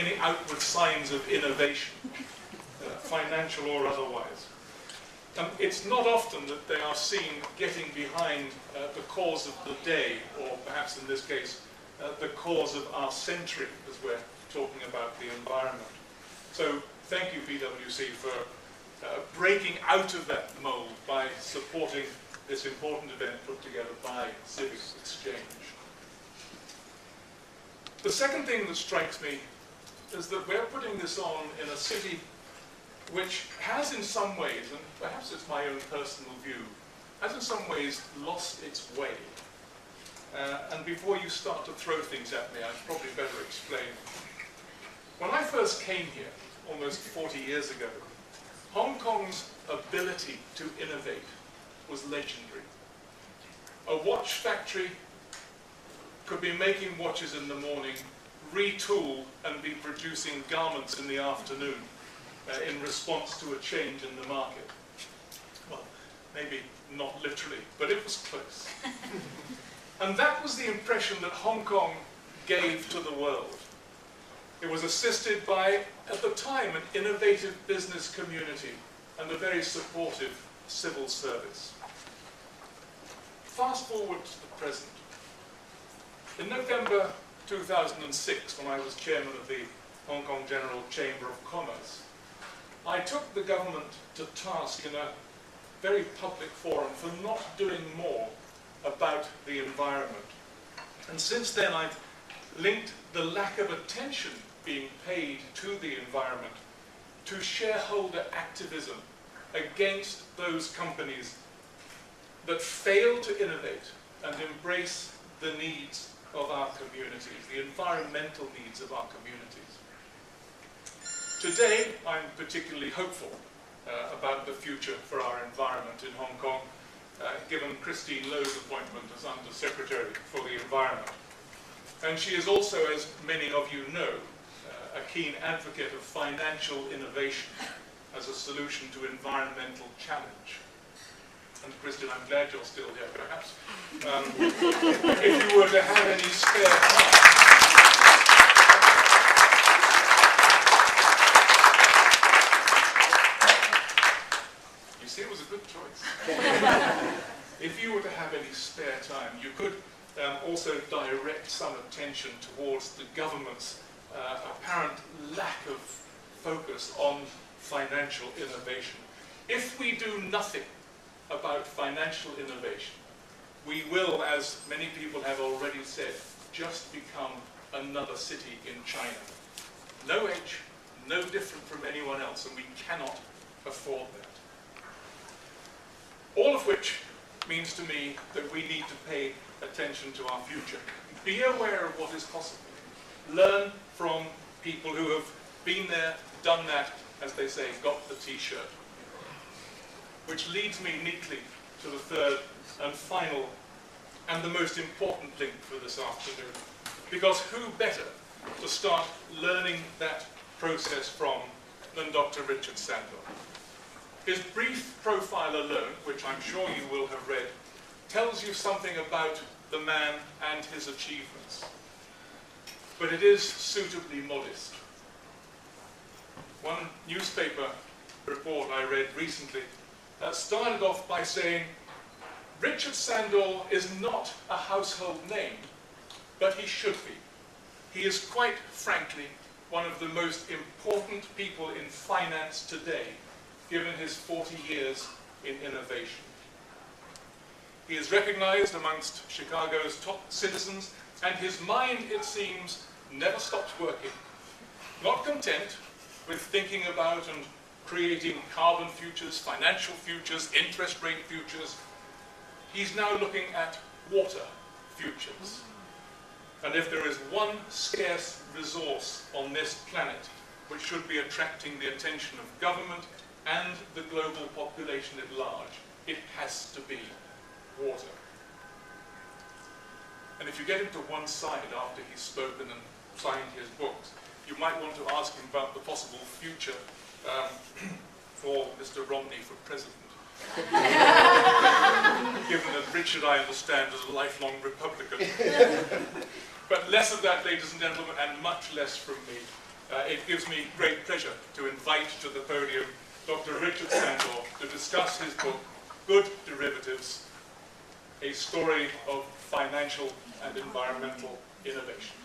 any outward signs of innovation, financial or otherwise. It's not often that they are seen getting behind the cause of the day, or perhaps in this case, the cause of our century, as we're talking about the environment. So thank you, PwC, for breaking out of that mold by supporting this important event put together by Civic Exchange. The second thing that strikes me is that we're putting this on in a city which has in some ways, and perhaps it's my own personal view, has in some ways lost its way. And before you start to throw things at me, I'd probably better explain. When I first came here, almost 40 years ago, Hong Kong's ability to innovate was legendary. A watch factory could be making watches in the morning, retool and be producing garments in the afternoon in response to a change in the market. Well, maybe not literally, but it was close. And that was the impression that Hong Kong gave to the world. It was assisted by, at the time, an innovative business community and a very supportive civil service. Fast forward to the present. In November 2006, when I was chairman of the Hong Kong General Chamber of Commerce, I took the government to task in a very public forum for not doing more about the environment. And since then I've linked the lack of attention being paid to the environment to shareholder activism against those companies that fail to innovate and embrace the needs of our communities, the environmental needs of our communities. Today, I'm particularly hopeful about the future for our environment in Hong Kong, given Christine Lowe's appointment as Under Secretary for the Environment. And she is also, as many of you know, a keen advocate of financial innovation as a solution to environmental challenge. And Christine, I'm glad you're still here, perhaps. If you were to have any spare time, it was a good choice. If you were to have any spare time, you could also direct some attention towards the government's apparent lack of focus on financial innovation. If we do nothing about financial innovation, we will, as many people have already said, just become another city in China. No edge, no different from anyone else, and we cannot afford that. All of which means to me that we need to pay attention to our future. Be aware of what is possible. Learn from people who have been there, done that, as they say, got the t-shirt. Which leads me neatly to the third and final and the most important link for this afternoon. Because who better to start learning that process from than Dr. Richard Sadler? His brief profile alone, which I'm sure you will have read, tells you something about the man and his achievements. But it is suitably modest. One newspaper report I read recently started off by saying, Richard Sadler is not a household name, but he should be. He is quite frankly one of the most important people in finance today, given his 40 years in innovation. He is recognized amongst Chicago's top citizens, and his mind, it seems, never stops working. Not content with thinking about and creating carbon futures, financial futures, interest rate futures, he's now looking at water futures. And if there is one scarce resource on this planet which should be attracting the attention of government and the global population at large, it has to be water. And if you get him to one side after he's spoken and signed his books, you might want to ask him about the possible future for Mr. Romney for president. Given that Richard, I understand, is a lifelong Republican. But less of that, ladies and gentlemen, and much less from me. it gives me great pleasure to invite to the podium Dr. Richard Sadler to discuss his book, Good Derivatives, A Story of Financial and Environmental Innovation.